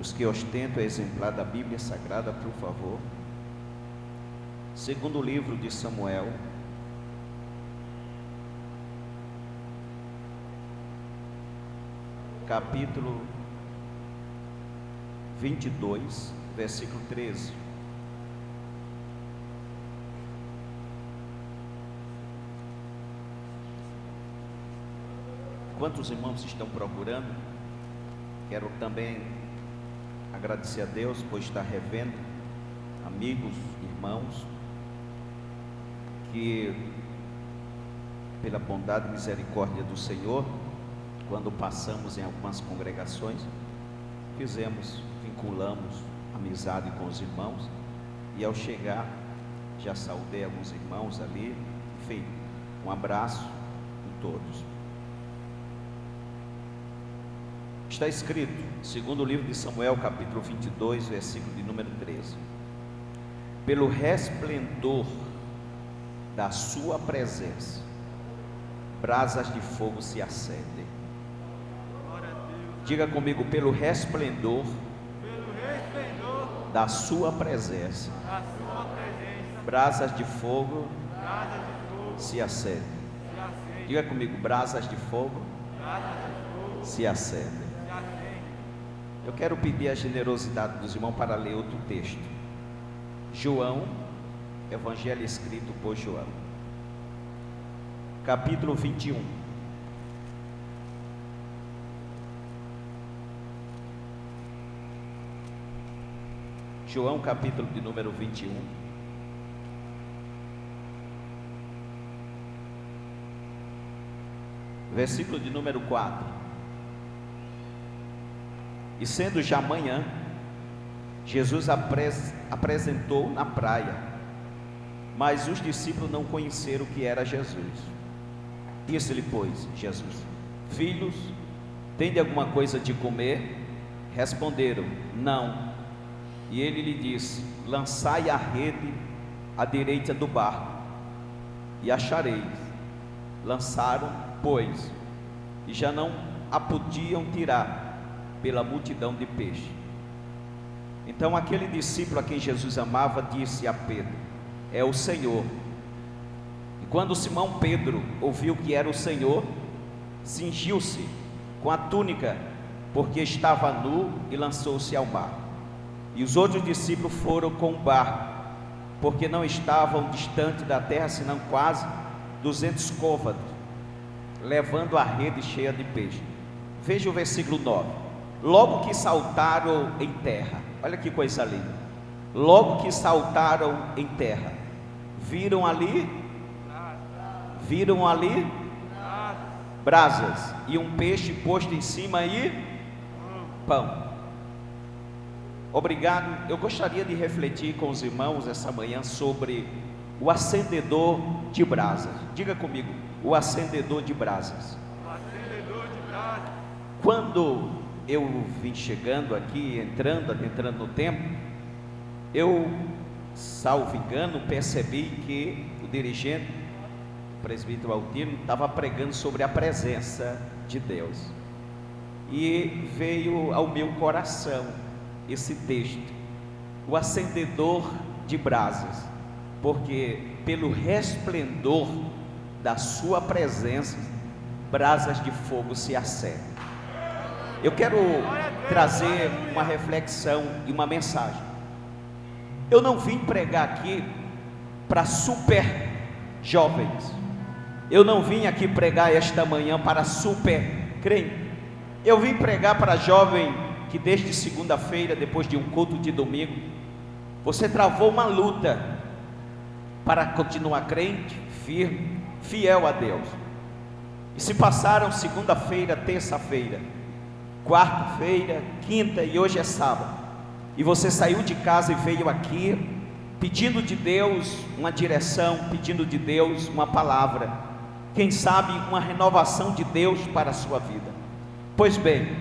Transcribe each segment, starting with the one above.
Os que ostentam o exemplar da Bíblia Sagrada, por favor. Segundo livro de Samuel, capítulo 22, versículo 13. Quantos irmãos estão procurando? Quero também agradecer a Deus por estar revendo amigos, irmãos, que pela bondade e misericórdia do Senhor, quando passamos em algumas congregações, vinculamos amizade com os irmãos, e ao chegar, já saudei alguns irmãos ali, enfim, um abraço em todos. Está escrito, segundo o livro de Samuel, capítulo 22, versículo de número 13: pelo resplendor da sua presença, brasas de fogo se acendem. Diga comigo: pelo resplendor da sua presença, brasas de fogo se acendem. Diga comigo: brasas de fogo se acendem. Eu quero pedir a generosidade dos irmãos para ler outro texto. João, Evangelho escrito por João, capítulo 21. João, capítulo de número 21. Versículo de número 4. E sendo já manhã, Jesus apresentou na praia, mas os discípulos não conheceram que era Jesus. Disse-lhe, pois, Jesus: filhos, tende alguma coisa de comer? Responderam: não. E ele lhe disse: lançai a rede à direita do barco, e achareis. Lançaram, pois, e já não a podiam tirar, pela multidão de peixe. Então aquele discípulo a quem Jesus amava disse a Pedro: é o Senhor. E quando Simão Pedro ouviu que era o Senhor, cingiu-se com a túnica, porque estava nu, e lançou-se ao mar. E os outros discípulos foram com o barco, porque não estavam distante da terra, senão quase 200 côvados, levando a rede cheia de peixe. Veja o versículo 9. Logo que saltaram em terra, olha que coisa linda. Logo que saltaram em terra, viram ali brasas, e um peixe posto em cima, e pão. Obrigado. Eu gostaria de refletir com os irmãos essa manhã sobre o acendedor de brasas. Diga comigo: o acendedor de brasas. O acendedor de brasas. Quando eu vim chegando aqui, entrando no templo, eu, salvo engano, percebi que o dirigente, o presbítero Altino, estava pregando sobre a presença de Deus, e veio ao meu coração esse texto, o acendedor de brasas, porque pelo resplendor da sua presença, brasas de fogo se acendem. Eu quero trazer uma reflexão e uma mensagem. Eu não vim pregar aqui para super jovens. Eu não vim aqui pregar esta manhã para super crente. Eu vim pregar para jovem que desde segunda-feira, depois de um culto de domingo, você travou uma luta para continuar crente, firme, fiel a Deus. E se passaram segunda-feira, terça-feira, quarta-feira, quinta, e hoje é sábado, e você saiu de casa e veio aqui pedindo de Deus uma direção, pedindo de Deus uma palavra, quem sabe uma renovação de Deus para a sua vida. Pois bem,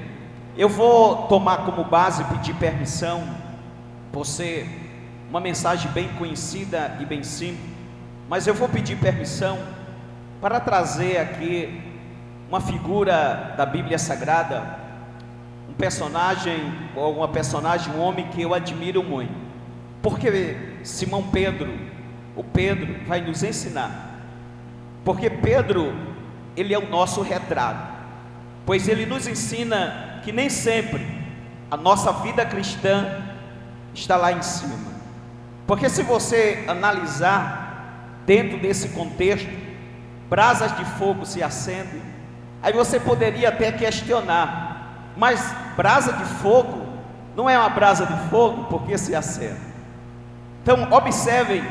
eu vou tomar como base, pedir permissão, por ser uma mensagem bem conhecida e bem simples, mas eu vou pedir permissão para trazer aqui uma figura da Bíblia Sagrada, um personagem, ou uma personagem, um homem que eu admiro muito, porque Simão Pedro, o Pedro vai nos ensinar, porque Pedro, ele é o nosso retrato, pois ele nos ensina que nem sempre a nossa vida cristã está lá em cima, porque se você analisar dentro desse contexto, brasas de fogo se acendem, aí você poderia até questionar, mas brasa de fogo não é uma brasa de fogo porque se acende. Então observem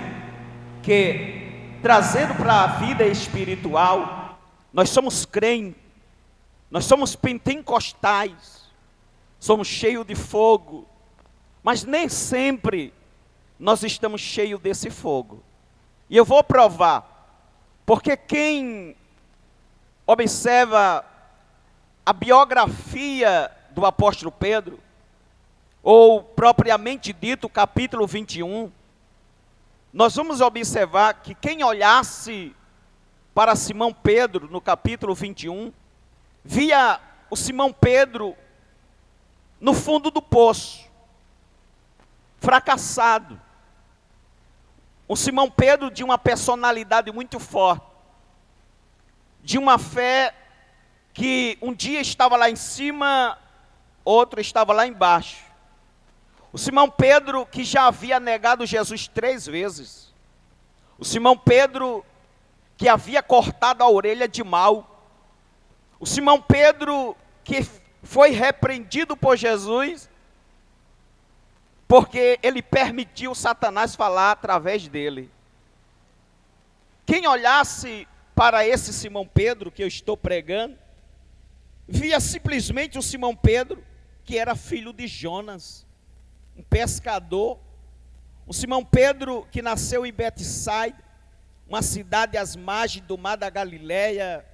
que, trazendo para a vida espiritual, nós somos crentes, nós somos pentecostais, somos cheios de fogo, mas nem sempre nós estamos cheios desse fogo. E eu vou provar, porque quem observa a biografia do apóstolo Pedro, ou propriamente dito, capítulo 21, nós vamos observar que quem olhasse para Simão Pedro, no capítulo 21, via o Simão Pedro no fundo do poço, fracassado. O Simão Pedro de uma personalidade muito forte, de uma fé que um dia estava lá em cima, outro estava lá embaixo. O Simão Pedro que já havia negado Jesus 3 vezes. O Simão Pedro que havia cortado a orelha de Mal. O Simão Pedro que foi repreendido por Jesus, porque ele permitiu Satanás falar através dele. Quem olhasse para esse Simão Pedro que eu estou pregando, via simplesmente o Simão Pedro que era filho de Jonas, um pescador. O Simão Pedro que nasceu em Betsaida, uma cidade às margens do mar da Galileia.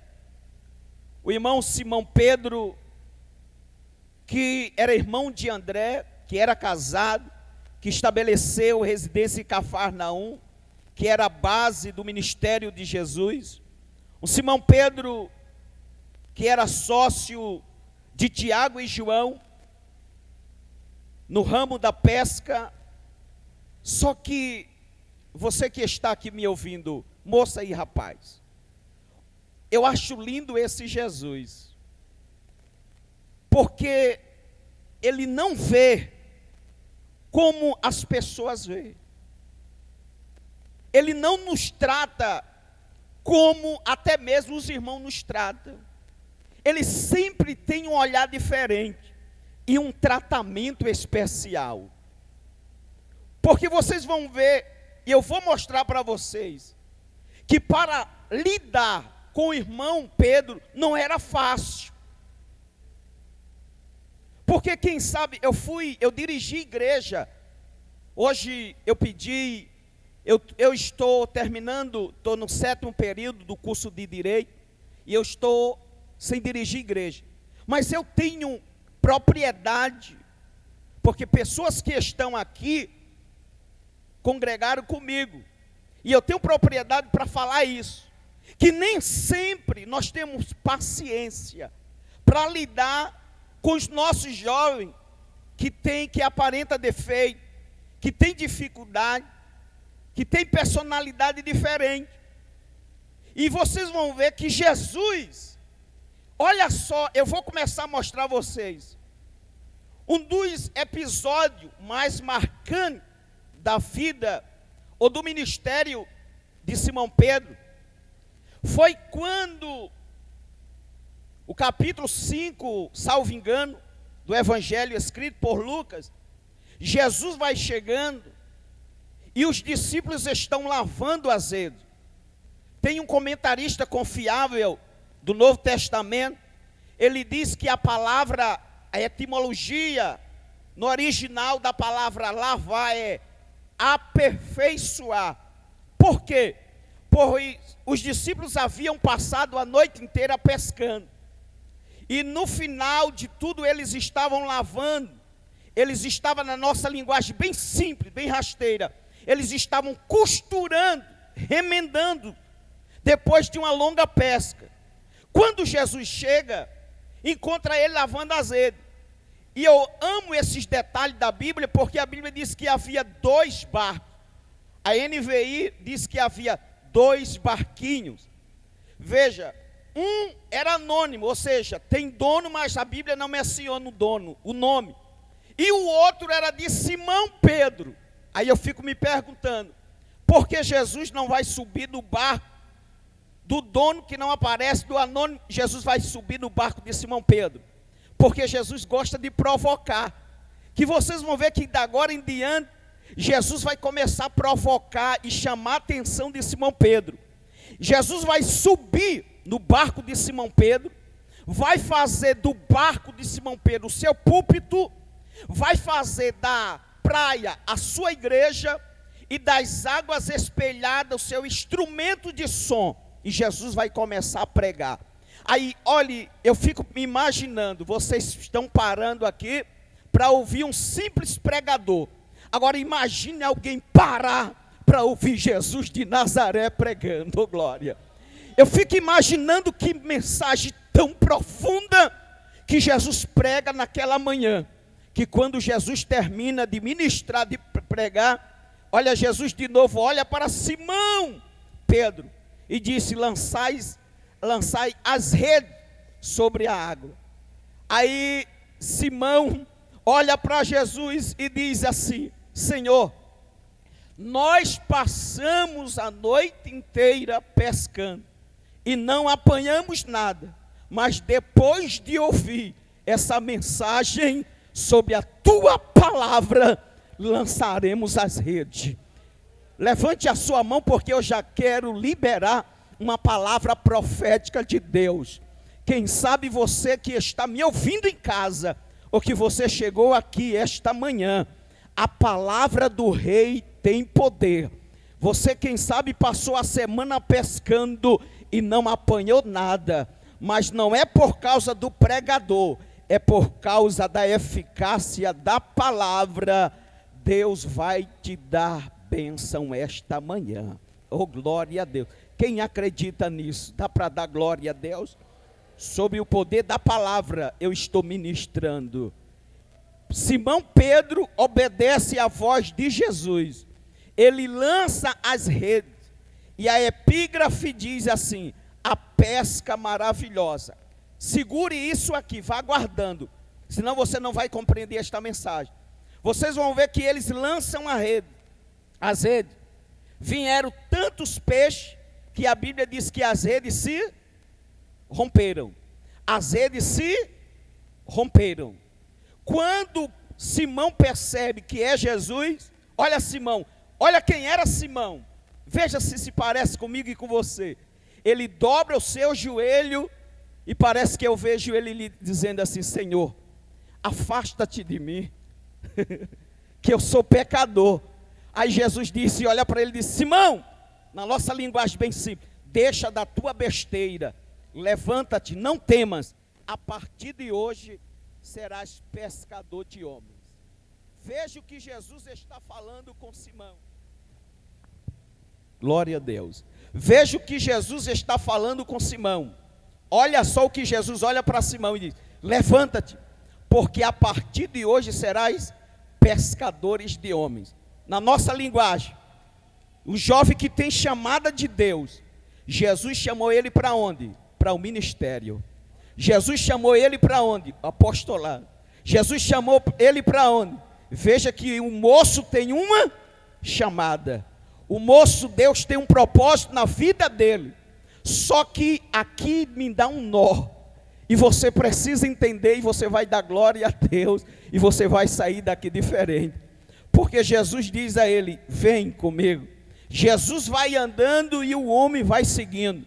O irmão Simão Pedro que era irmão de André, que era casado, que estabeleceu residência em Cafarnaum, que era a base do ministério de Jesus. O Simão Pedro, que era sócio de Tiago e João, no ramo da pesca. Só que, você que está aqui me ouvindo, moça e rapaz, eu acho lindo esse Jesus, porque ele não vê como as pessoas veem. Ele não nos trata como até mesmo os irmãos nos tratam. Ele sempre tem um olhar diferente e um tratamento especial. Porque vocês vão ver, e eu vou mostrar para vocês, que para lidar com o irmão Pedro não era fácil. Porque quem sabe, eu dirigi igreja, hoje eu estou terminando, estou no 7º período do curso de Direito, e eu estou sem dirigir igreja, mas eu tenho propriedade, porque pessoas que estão aqui, congregaram comigo, e eu tenho propriedade para falar isso, que nem sempre nós temos paciência para lidar com os nossos jovens que aparenta defeito, que tem dificuldade, que tem personalidade diferente. E vocês vão ver que Jesus, olha só, eu vou começar a mostrar a vocês um dos episódios mais marcantes da vida ou do ministério de Simão Pedro. Foi quando o capítulo 5, salvo engano, do evangelho escrito por Lucas, Jesus vai chegando e os discípulos estão lavando azedo. Tem um comentarista confiável do Novo Testamento, ele diz que a palavra, a etimologia no original da palavra lavar é aperfeiçoar. Por quê? Pois os discípulos haviam passado a noite inteira pescando, e no final de tudo eles estavam lavando, eles estavam, na nossa linguagem bem simples, bem rasteira, eles estavam costurando, remendando, depois de uma longa pesca. Quando Jesus chega, encontra ele lavando azedo, E eu amo esses detalhes da Bíblia, porque a Bíblia diz que havia 2 barcos. A NVI diz que havia 2 barquinhos. Veja, um era anônimo, ou seja, tem dono, mas a Bíblia não menciona o dono, o nome. E o outro era de Simão Pedro. Aí eu fico me perguntando, por que Jesus não vai subir no barco do dono que não aparece, do anônimo? Jesus vai subir no barco de Simão Pedro, porque Jesus gosta de provocar. Que vocês vão ver que da agora em diante, Jesus vai começar a provocar e chamar a atenção de Simão Pedro. Jesus vai subir no barco de Simão Pedro, vai fazer do barco de Simão Pedro o seu púlpito, vai fazer da praia a sua igreja, e das águas espelhadas o seu instrumento de som, e Jesus vai começar a pregar. Aí, olhe, eu fico me imaginando, vocês estão parando aqui para ouvir um simples pregador. Agora imagine alguém parar para ouvir Jesus de Nazaré pregando, oh glória. Eu fico imaginando que mensagem tão profunda que Jesus prega naquela manhã, que quando Jesus termina de ministrar, de pregar, olha, Jesus de novo olha para Simão Pedro e disse: lançai as redes sobre a água. Aí Simão olha para Jesus e diz assim: Senhor, nós passamos a noite inteira pescando e não apanhamos nada, mas depois de ouvir essa mensagem sobre a tua palavra, lançaremos as redes. Levante a sua mão, porque eu já quero liberar uma palavra profética de Deus. Quem sabe você que está me ouvindo em casa, ou que você chegou aqui esta manhã, a palavra do rei tem poder. Você, quem sabe, passou a semana pescando e não apanhou nada, mas não é por causa do pregador, é por causa da eficácia da palavra. Deus vai te dar bênção esta manhã. Oh, glória a Deus. Quem acredita nisso? Dá para dar glória a Deus? Sobre o poder da palavra eu estou ministrando. Simão Pedro obedece à voz de Jesus. Ele lança as redes. E a epígrafe diz assim: a pesca maravilhosa. Segure isso aqui, vá guardando, senão você não vai compreender esta mensagem. Vocês vão ver que eles lançam a rede. As redes. Vieram tantos peixes que a Bíblia diz que as redes se romperam. As redes se romperam. Quando Simão percebe que é Jesus, olha Simão, olha quem era Simão. Veja se parece comigo e com você. Ele dobra o seu joelho e parece que eu vejo ele lhe dizendo assim: Senhor, afasta-te de mim, que eu sou pecador. Aí Jesus disse, olha para ele e disse: Simão, na nossa linguagem bem simples, deixa da tua besteira, levanta-te, não temas, a partir de hoje serás pescador de homens. Veja o que Jesus está falando com Simão. Glória a Deus. Veja o que Jesus está falando com Simão. Olha só o que Jesus olha para Simão e diz: levanta-te, porque a partir de hoje serás pescadores de homens. Na nossa linguagem, o jovem que tem chamada de Deus, Jesus chamou ele para onde? Para o ministério. Jesus chamou ele para onde? Apostolado. Jesus chamou ele para onde? Veja que o moço tem uma chamada. O moço, Deus tem um propósito na vida dele. Só que aqui me dá um nó. E você precisa entender, e você vai dar glória a Deus, e você vai sair daqui diferente. Porque Jesus diz a ele: vem comigo. Jesus vai andando e o homem vai seguindo.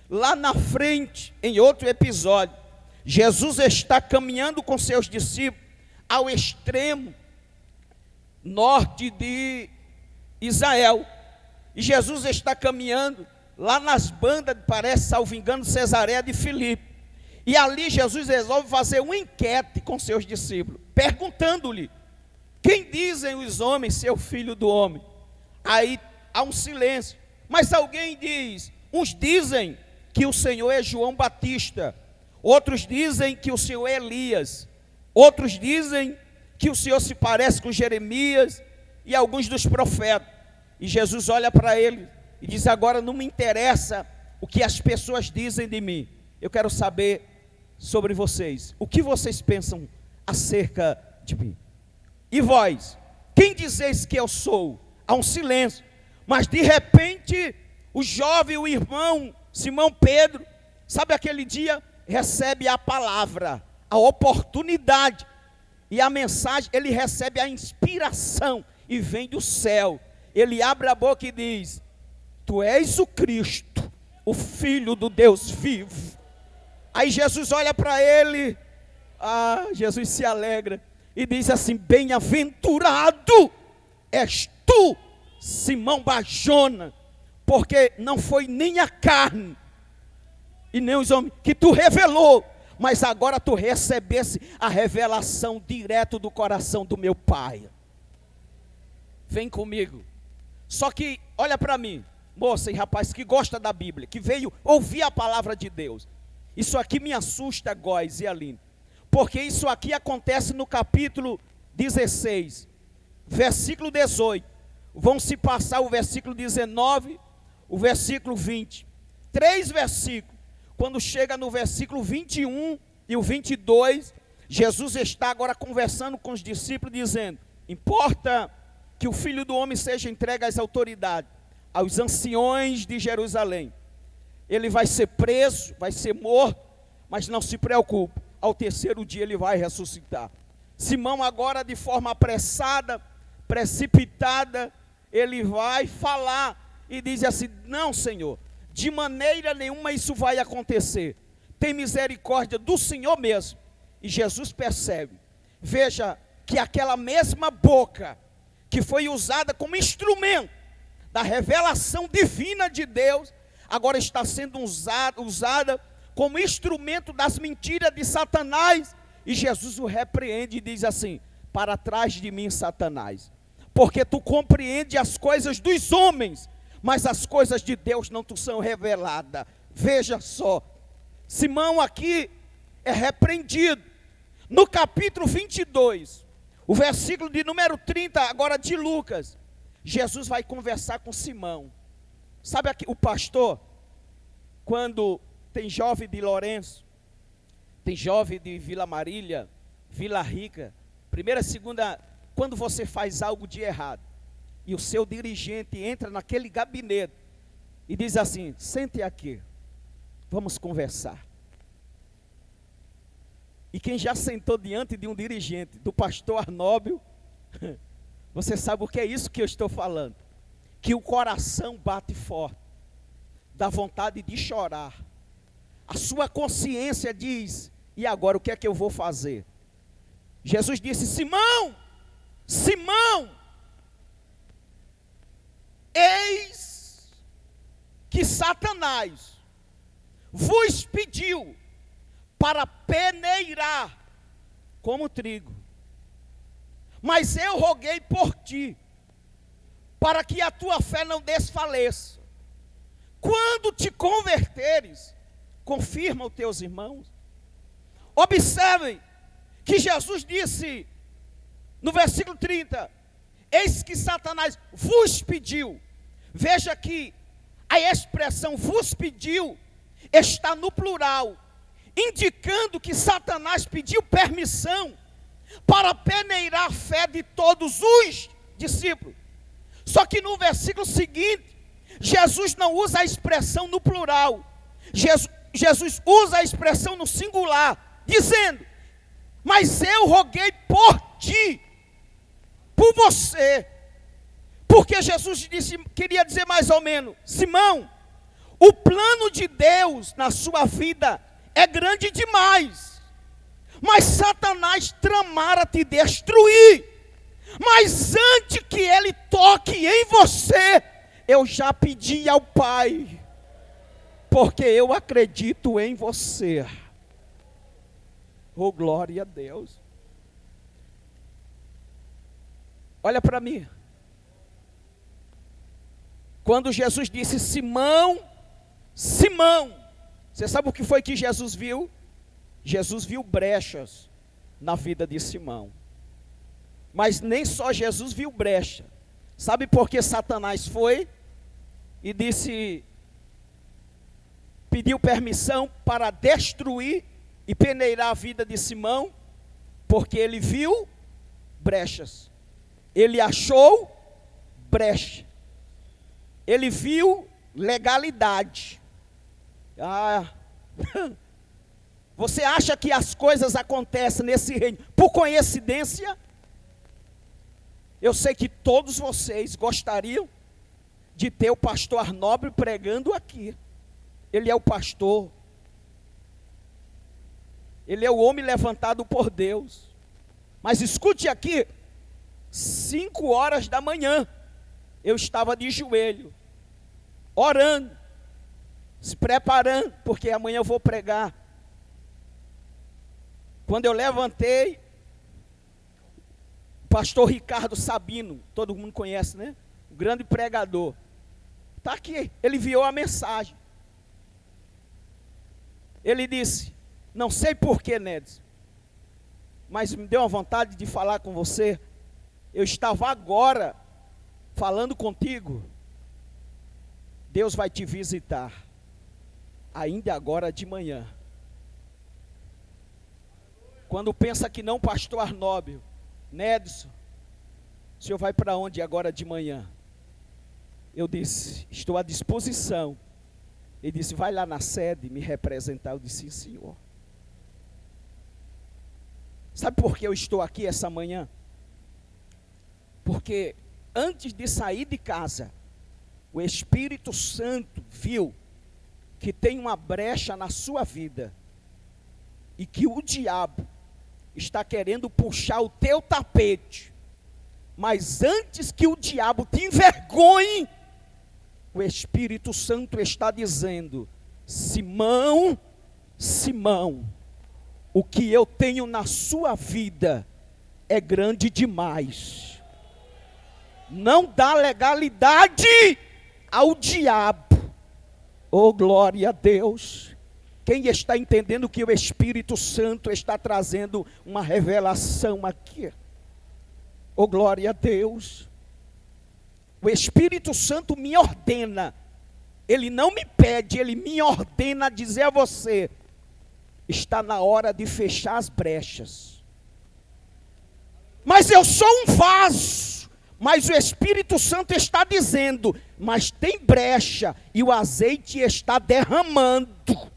Lá na frente, em outro episódio, Jesus está caminhando com seus discípulos ao extremo norte de Israel. E Jesus está caminhando lá nas bandas, parece, salvo engano, Cesareia de Filipe. E ali Jesus resolve fazer uma enquete com seus discípulos, perguntando-lhe: quem dizem os homens ser o filho do homem? Aí há um silêncio, mas alguém diz: uns dizem que o Senhor é João Batista, outros dizem que o Senhor é Elias, Outros dizem que o Senhor se parece com Jeremias e alguns dos profetas. E Jesus olha para ele e diz: agora não me interessa o que as pessoas dizem de mim. Eu quero saber sobre vocês. O que vocês pensam acerca de mim? E vós, quem dizeis que eu sou? Há um silêncio. Mas de repente, o jovem, o irmão Simão Pedro, sabe aquele dia, recebe a palavra, a oportunidade e a mensagem. Ele recebe a inspiração e vem do céu. Ele abre a boca e diz: tu és o Cristo, o Filho do Deus vivo. Aí Jesus olha para ele, Jesus se alegra e diz assim: bem-aventurado és tu, Simão Bar-Jona, porque não foi nem a carne e nem os homens que tu revelou, mas agora tu recebesse a revelação direto do coração do meu Pai. Vem comigo. Só que, olha para mim, moça e rapaz que gosta da Bíblia, que veio ouvir a palavra de Deus. Isso aqui me assusta, Góis e Aline, porque isso aqui acontece no capítulo 16, versículo 18. Vão se passar o versículo 19, o versículo 20. 3 versículos. Quando chega no versículo 21 e o 22, Jesus está agora conversando com os discípulos, dizendo: importa que o Filho do Homem seja entregue às autoridades, aos anciões de Jerusalém. Ele vai ser preso, vai ser morto, mas não se preocupe, ao terceiro dia ele vai ressuscitar. Simão agora, de forma apressada, precipitada, ele vai falar e diz assim: não, Senhor, de maneira nenhuma isso vai acontecer. Tem misericórdia do Senhor mesmo. E Jesus percebe, veja que aquela mesma boca que foi usada como instrumento da revelação divina de Deus, agora está sendo usada como instrumento das mentiras de Satanás. E Jesus o repreende e diz assim: para trás de mim, Satanás, porque tu compreende as coisas dos homens, mas as coisas de Deus não te são reveladas. Veja só, Simão aqui é repreendido. No capítulo 22, o versículo de número 30, agora de Lucas, Jesus vai conversar com Simão. Sabe aqui, o pastor, quando tem jovem de Lourenço, tem jovem de Vila Marília, Vila Rica, primeira, segunda, quando você faz algo de errado, e o seu dirigente entra naquele gabinete, e diz assim: sente aqui, vamos conversar. E quem já sentou diante de um dirigente, do pastor Arnóbio, você sabe o que é isso que eu estou falando, que o coração bate forte, dá vontade de chorar, a sua consciência diz: e agora o que é que eu vou fazer? Jesus disse: Simão, Simão, eis que Satanás vos pediu para peneirar como trigo, mas eu roguei por ti, para que a tua fé não desfaleça. Quando te converteres, confirma os teus irmãos. Observem que Jesus disse no versículo 30: eis que Satanás vos pediu. Veja que a expressão vos pediu está no plural, indicando que Satanás pediu permissão para peneirar a fé de todos os discípulos. Só que no versículo seguinte, Jesus não usa a expressão no plural, Jesus usa a expressão no singular, dizendo: mas eu roguei por ti, por você. Porque Jesus queria dizer mais ou menos: Simão, o plano de Deus na sua vida é grande demais, mas Satanás tramara te destruir. Mas antes que ele toque em você, eu já pedi ao Pai, porque eu acredito em você. Oh, glória a Deus. Olha para mim. Quando Jesus disse: Simão, Simão, você sabe o que foi que Jesus viu? Jesus viu brechas na vida de Simão. Mas nem só Jesus viu brecha. Sabe por que Satanás foi e pediu permissão para destruir e peneirar a vida de Simão? Porque ele viu brechas. Ele achou brecha. Ele viu legalidade. Você acha que as coisas acontecem nesse reino por coincidência? Eu sei que todos vocês gostariam de ter o pastor Arnobre pregando aqui. Ele é o pastor. Ele é o homem levantado por Deus. Mas escute aqui, 5 horas da manhã, eu estava de joelho, orando, se preparando, porque amanhã eu vou pregar. Quando eu levantei, o pastor Ricardo Sabino, todo mundo conhece, né? O grande pregador, está aqui, ele enviou a mensagem. Ele disse: não sei porquê, Nedes, mas me deu uma vontade de falar com você. Eu estava agora falando contigo. Deus vai te visitar, ainda agora de manhã. Quando pensa que não, pastor Arnóbio, Nedson, o senhor vai para onde agora de manhã? Eu disse: estou à disposição. Ele disse: vai lá na sede me representar. Eu disse: sim, senhor. Sabe por que eu estou aqui essa manhã? Porque antes de sair de casa, o Espírito Santo viu que tem uma brecha na sua vida e que o diabo está querendo puxar o teu tapete. Mas antes que o diabo te envergonhe, o Espírito Santo está dizendo: Simão, Simão, o que eu tenho na sua vida é grande demais. Não dá legalidade ao diabo. Oh, glória a Deus. Quem está entendendo que o Espírito Santo está trazendo uma revelação aqui? Oh, glória a Deus. O Espírito Santo me ordena. Ele não me pede, ele me ordena a dizer a você: está na hora de fechar as brechas. Mas eu sou um vaso. Mas o Espírito Santo está dizendo: mas tem brecha e o azeite está derramando.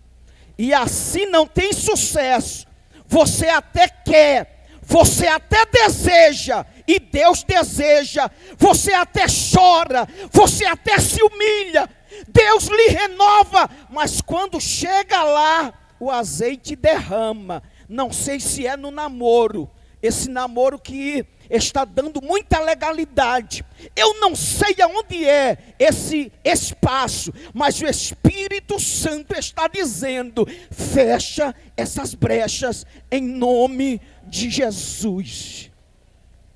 E assim não tem sucesso. Você até quer, você até deseja, e Deus deseja. Você até chora, você até se humilha, Deus lhe renova. Mas quando chega lá, o azeite derrama. Não sei se é no namoro, esse namoro que está dando muita legalidade. Eu não sei aonde é esse espaço, mas o Espírito Santo está dizendo: fecha essas brechas em nome de Jesus.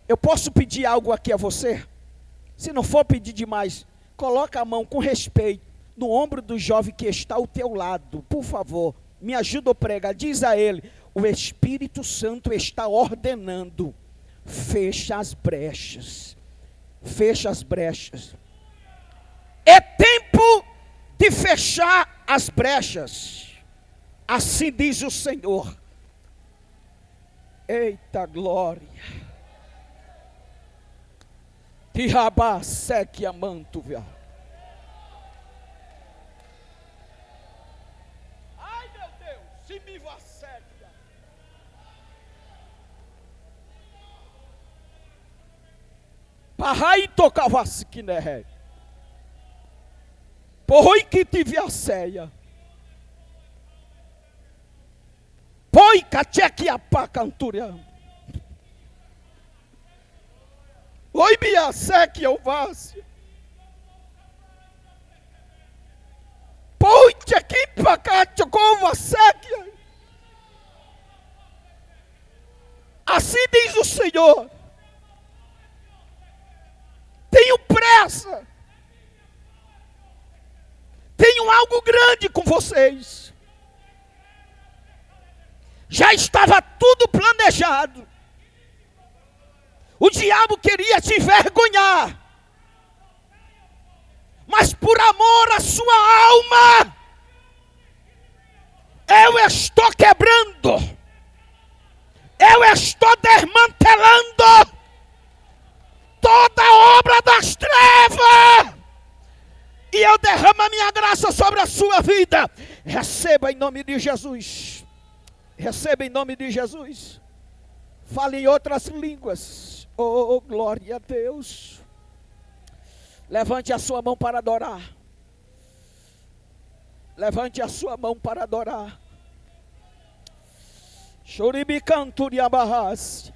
Eu posso pedir algo aqui a você? Se não for pedir demais, coloca a mão com respeito no ombro do jovem que está ao teu lado, por favor, me ajuda a pregar. Diz a ele: o Espírito Santo está ordenando, fecha as brechas, fecha as brechas. É tempo de fechar as brechas, assim diz o Senhor. Eita glória. Tirabá seque a manto, viu? Ai meu Deus, se me vasseca. Parrai tocava que né? Porroi que tive a ceia. Poi cacheque a pacantura. Oi bia seque eu vasse. Poi cheque pacacho cova seque. Assim diz o Senhor. Tenho pressa. Tenho algo grande com vocês. Já estava tudo planejado. O diabo queria te envergonhar. Mas por amor à sua alma, eu estou quebrando. Eu estou desmantelando toda a obra das trevas. E eu derramo a minha graça sobre a sua vida. Receba em nome de Jesus. Receba em nome de Jesus. Fale em outras línguas. Oh, glória a Deus. Levante a sua mão para adorar. Levante a sua mão para adorar. Shuribicanturiabahas.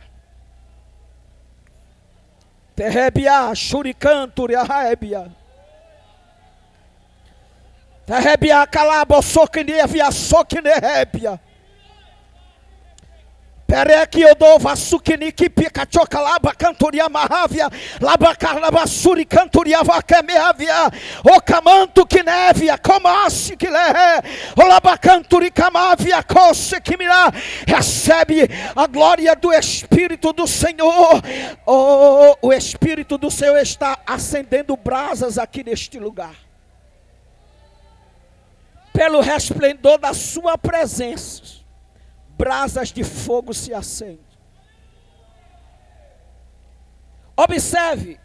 Terrebia, shuricanturiahebia. Terrebia, calabo, soquinevia, soquinehebia. Pereki odova sukiniki pikachoka laba cantoria mahavia laba carlaba suri cantoria vacamehavia o camanto que nevia comasse que lehe o laba canturi camavia cosse que mirá. Recebe a glória do Espírito do Senhor. Oh, o Espírito do Senhor está acendendo brasas aqui neste lugar. Pelo resplendor da sua presença, brasas de fogo se acendem. Observe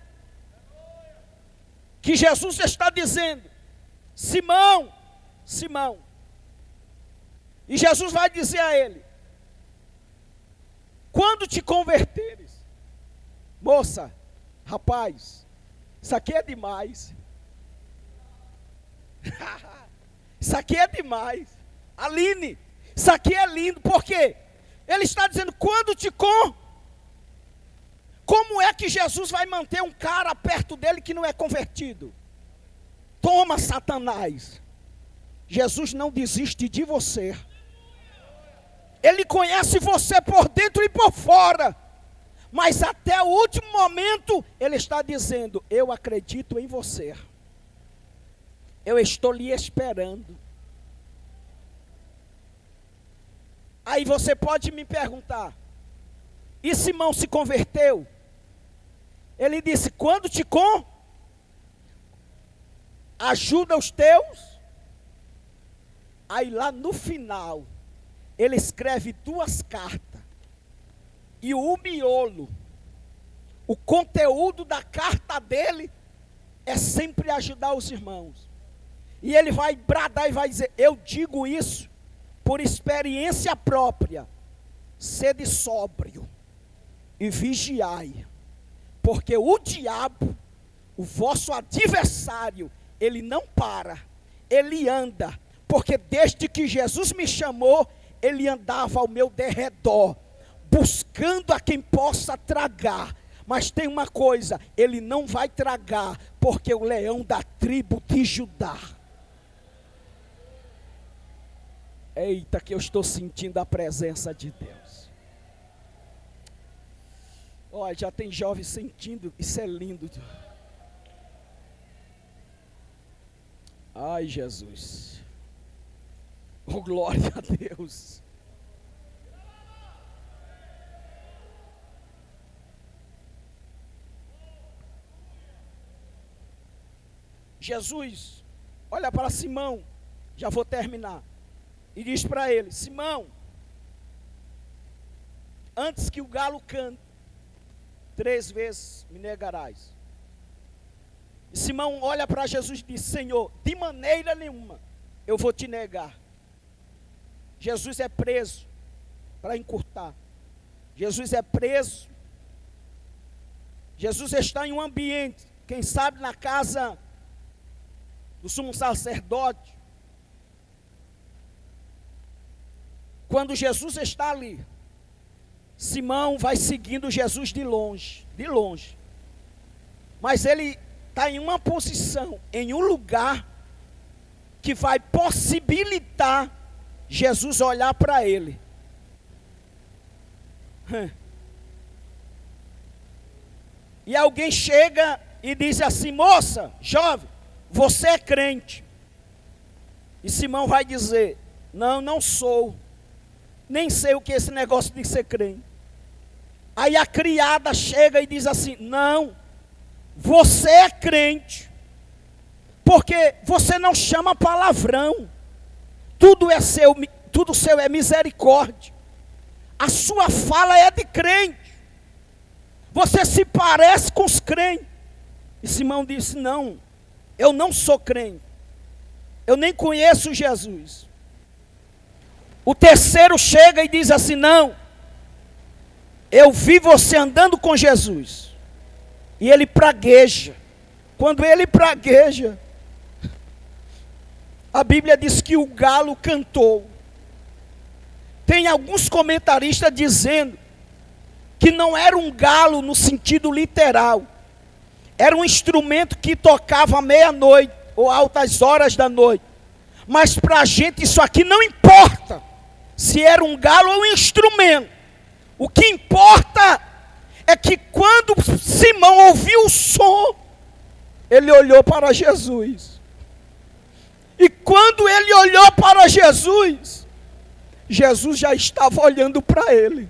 que Jesus está dizendo: Simão, Simão. E Jesus vai dizer a ele: quando te converteres, moça, rapaz, isso aqui é demais. Isso aqui é demais. Aline, isso aqui é lindo, porque ele está dizendo, quando te como é que Jesus vai manter um cara perto dele que não é convertido? Toma, Satanás. Jesus não desiste de você. Ele conhece você por dentro e por fora. Mas até o último momento, ele está dizendo, eu acredito em você. Eu estou lhe esperando. Aí você pode me perguntar, e Simão se converteu? Ele disse, quando te ajuda os teus. Aí lá no final, ele escreve 2 cartas. E o miolo, o conteúdo da carta dele, é sempre ajudar os irmãos. E ele vai bradar e vai dizer, eu digo isso por experiência própria, sede sóbrio e vigiai, porque o diabo, o vosso adversário, ele não para, ele anda, porque desde que Jesus me chamou, ele andava ao meu derredor, buscando a quem possa tragar. Mas tem uma coisa, ele não vai tragar, porque o leão da tribo de Judá. Eita, que eu estou sentindo a presença de Deus. Olha, já tem jovem sentindo, isso é lindo. Ai, Jesus. Oh, glória a Deus. Jesus, olha para Simão, já vou terminar. E diz para ele, Simão, antes que o galo cante, 3 vezes me negarás. E Simão olha para Jesus e diz, Senhor, de maneira nenhuma eu vou te negar. Jesus é preso para encurtar. Jesus é preso. Jesus está em um ambiente, quem sabe na casa do sumo sacerdote. Quando Jesus está ali, Simão vai seguindo Jesus de longe, mas ele está em uma posição, em um lugar, que vai possibilitar Jesus olhar para ele. E alguém chega e diz assim, moça, jovem, você é crente? E Simão vai dizer, não, não sou. Nem sei o que é esse negócio de ser crente. Aí a criada chega e diz assim: não, você é crente, porque você não chama palavrão, tudo seu é misericórdia, a sua fala é de crente, você se parece com os crentes. E Simão disse: não, eu não sou crente, eu nem conheço Jesus. O terceiro chega e diz assim: não, eu vi você andando com Jesus. E ele pragueja. Quando ele pragueja, a Bíblia diz que o galo cantou. Tem alguns comentaristas dizendo que não era um galo no sentido literal. Era um instrumento que tocava à meia-noite ou altas horas da noite. Mas para a gente isso aqui não importa se era um galo ou um instrumento. O que importa é que quando Simão ouviu o som, ele olhou para Jesus. E quando ele olhou para Jesus, Jesus já estava olhando para ele.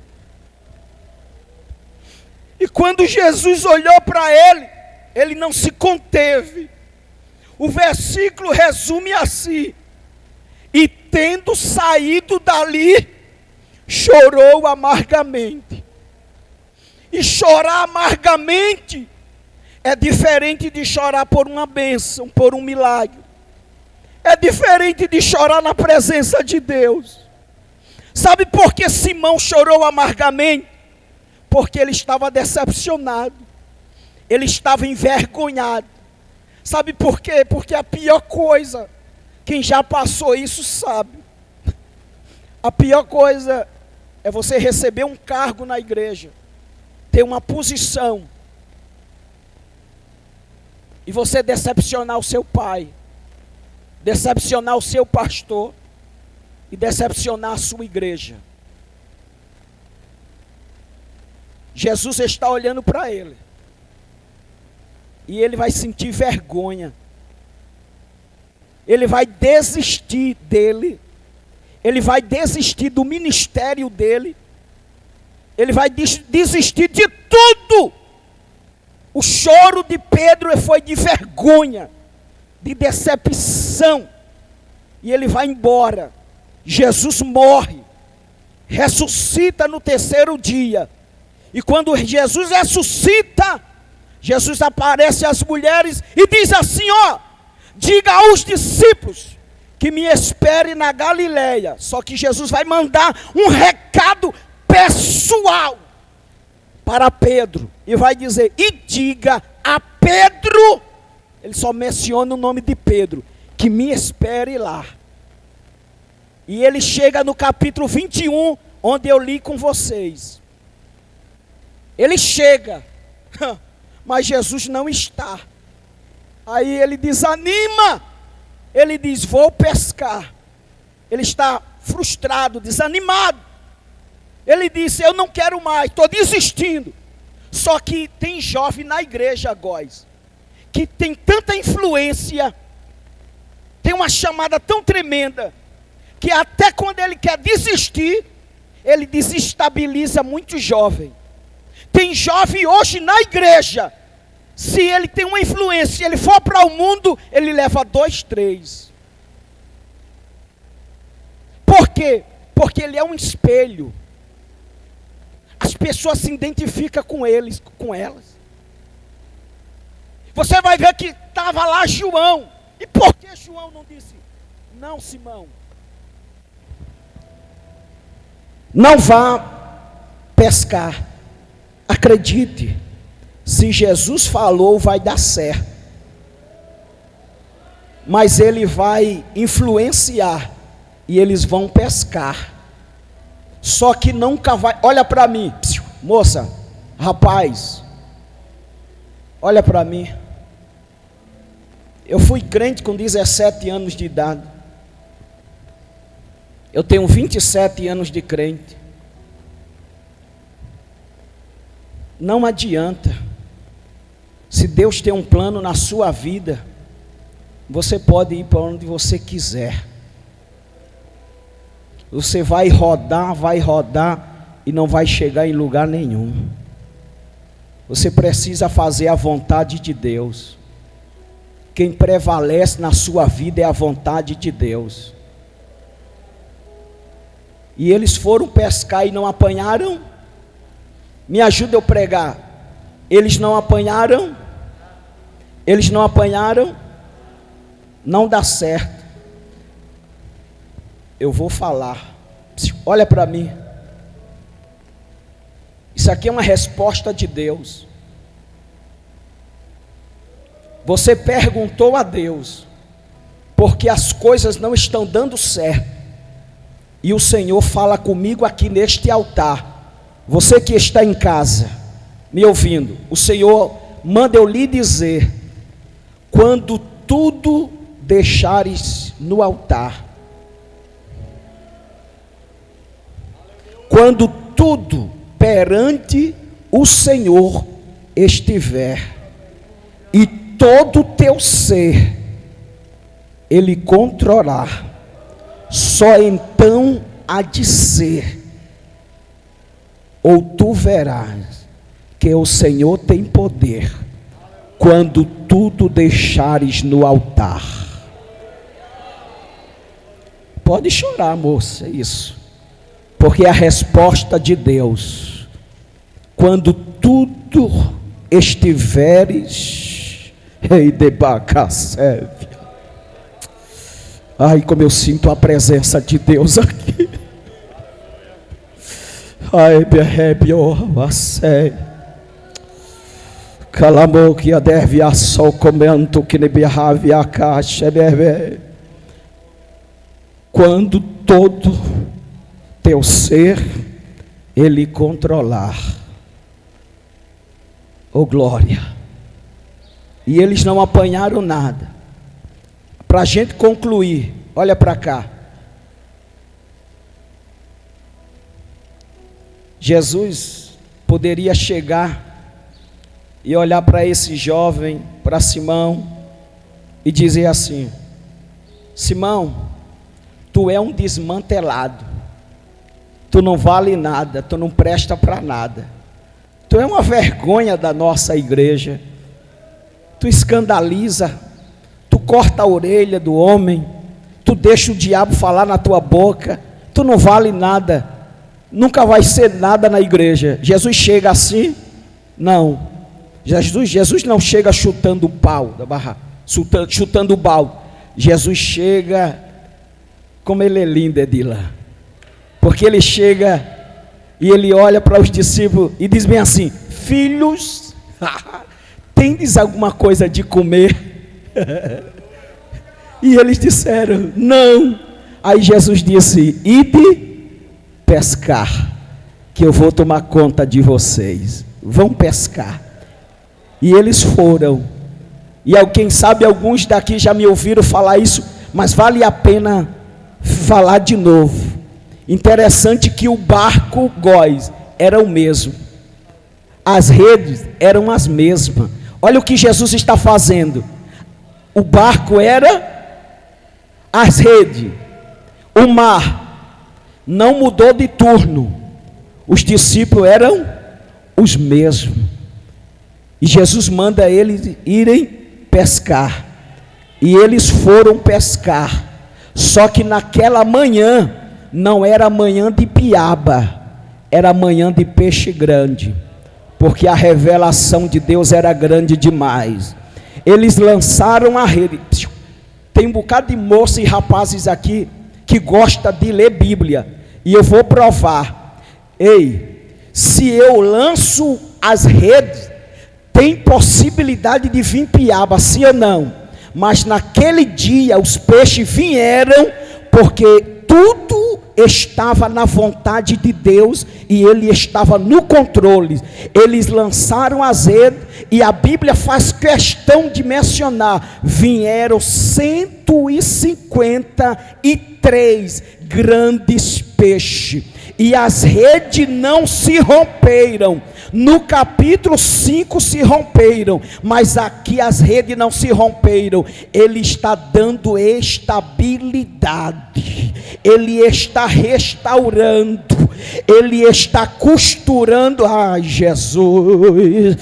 E quando Jesus olhou para ele, ele não se conteve. O versículo resume assim: e tendo saído dali, chorou amargamente. E chorar amargamente é diferente de chorar por uma bênção, por um milagre. É diferente de chorar na presença de Deus. Sabe por que Simão chorou amargamente? Porque ele estava decepcionado. Ele estava envergonhado. Sabe por quê? Porque a pior coisa, quem já passou isso sabe, a pior coisa é você receber um cargo na igreja, ter uma posição, e você decepcionar o seu pai, decepcionar o seu pastor, e decepcionar a sua igreja. Jesus está olhando para ele, e ele vai sentir vergonha, ele vai desistir dele, ele vai desistir do ministério dele, ele vai desistir de tudo. O choro de Pedro foi de vergonha, de decepção, e ele vai embora. Jesus morre, ressuscita no terceiro dia, e quando Jesus ressuscita, Jesus aparece às mulheres e diz assim: ó, diga aos discípulos que me espere na Galileia. Só que Jesus vai mandar um recado pessoal para Pedro, e vai dizer: e diga a Pedro, ele só menciona o nome de Pedro, que me espere lá. E ele chega no capítulo 21, onde eu li com vocês. Ele chega, mas Jesus não está. Aí ele desanima, ele diz: vou pescar. Ele está frustrado, desanimado. Ele disse: eu não quero mais, estou desistindo. Só que tem jovem na igreja, Góis, que tem tanta influência, tem uma chamada tão tremenda, que até quando ele quer desistir, ele desestabiliza muito jovem. Tem jovem hoje na igreja, se ele tem uma influência, se ele for para o mundo, ele leva 2, 3. Por quê? Porque ele é um espelho. As pessoas se identificam com eles, com elas. Você vai ver que estava lá João. E por que João não disse: não, Simão, não vá pescar? Acredite, se Jesus falou, vai dar certo. Mas ele vai influenciar e eles vão pescar. Só que nunca vai. Olha para mim, moça, rapaz, olha para mim. Eu fui crente com 17 anos de idade. Eu tenho 27 anos de crente. Não adianta. Se Deus tem um plano na sua vida, você pode ir para onde você quiser. Você vai rodar e não vai chegar em lugar nenhum. Você precisa fazer a vontade de Deus. Quem prevalece na sua vida é a vontade de Deus. E eles foram pescar e não apanharam. Me ajuda eu pregar. Eles não apanharam. Eles não apanharam. Não dá certo. Eu vou falar. Olha para mim. Isso aqui é uma resposta de Deus. Você perguntou a Deus, porque as coisas não estão dando certo. E o Senhor fala comigo aqui neste altar. Você que está em casa, me ouvindo, o Senhor manda eu lhe dizer: quando tudo deixares no altar, quando tudo perante o Senhor estiver, e todo o teu ser Ele controlar, só então há de ser, ou tu verás que o Senhor tem poder, quando tudo deixares no altar. Pode chorar, moça, é isso, porque é a resposta de Deus. Quando tudo estiveres, ei, debacaceve. Ai, como eu sinto a presença de Deus aqui. Ai, berrebio, você. Calamo que a deve a sol comento que ne berrave a caixa deve. Quando todo teu ser Ele controlar. Oh glória. E eles não apanharam nada. Para a gente concluir, olha para cá. Jesus poderia chegar e olhar para esse jovem, para Simão, e dizer assim: Simão, tu é um desmantelado, tu não vale nada, tu não presta para nada, tu é uma vergonha da nossa igreja, tu escandaliza, tu corta a orelha do homem, tu deixa o diabo falar na tua boca, tu não vale nada, nunca vai ser nada na igreja. Jesus chega assim? Não. Jesus não chega chutando o pau da barra, chutando o balde. Jesus chega, como ele é lindo, Edila, porque ele chega e ele olha para os discípulos e diz bem assim: filhos, tendes alguma coisa de comer? E eles disseram: não. Aí Jesus disse: ide pescar, que eu vou tomar conta de vocês. Vão pescar. E eles foram. E quem sabe alguns daqui já me ouviram falar isso, mas vale a pena falar de novo. Interessante que o barco Góis era o mesmo, as redes eram as mesmas. Olha o que Jesus está fazendo. O barco era, as redes, o mar não mudou de turno, os discípulos eram os mesmos. E Jesus manda eles irem pescar. E eles foram pescar. Só que naquela manhã não era manhã de piaba, era manhã de peixe grande, porque a revelação de Deus era grande demais. Eles lançaram a rede. Tem um bocado de moças e rapazes aqui que gosta de ler Bíblia, e eu vou provar. Ei, se eu lanço as redes, tem possibilidade de vir piaba, sim ou não? Mas naquele dia os peixes vieram, porque tudo estava na vontade de Deus e Ele estava no controle. Eles lançaram as redes e a Bíblia faz questão de mencionar: vieram 153 grandes peixes. e as redes não se romperam. No capítulo 5 se romperam, mas aqui as redes não se romperam. Ele está dando estabilidade, Ele está restaurando, Ele está costurando. Ai, Jesus!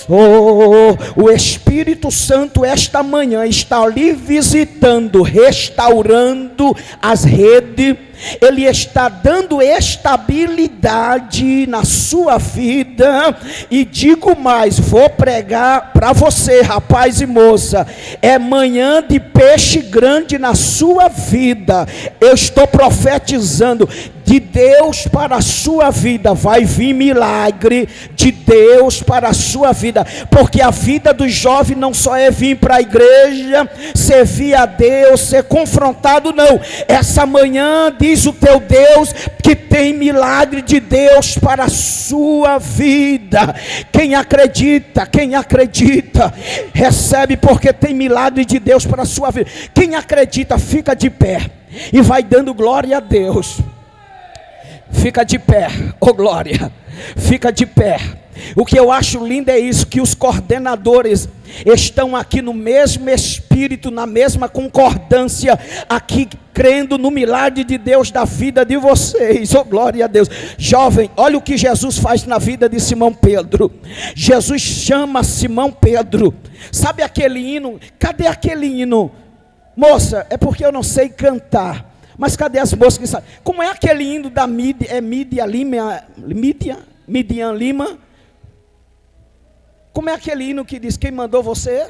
Oh, o Espírito Santo esta manhã está ali visitando, restaurando as redes. Ele está dando estabilidade na sua vida. E digo mais, vou pregar para você, rapaz e moça, é manhã de peixe grande na sua vida. Eu estou profetizando de Deus para a sua vida. Vai vir milagre de Deus para a sua vida, porque a vida do jovem não só é vir para a igreja, servir a Deus, ser confrontado, não. Essa manhã diz o teu Deus que tem milagre de Deus para a sua vida. Quem acredita, recebe, porque tem milagre de Deus para a sua vida. Quem acredita, fica de pé e vai dando glória a Deus. Fica de pé, oh glória, fica de pé. O que eu acho lindo é isso, que os coordenadores estão aqui no mesmo espírito, na mesma concordância, aqui crendo no milagre de Deus da vida de vocês, oh glória a Deus. Jovem, olha o que Jesus faz na vida de Simão Pedro. Jesus chama Simão Pedro. Sabe aquele hino? Cadê aquele hino? Moça, é porque eu não sei cantar. Mas cadê as moças que sabem? Como é aquele hino da Midian Lima? Como é aquele hino que diz: quem mandou você?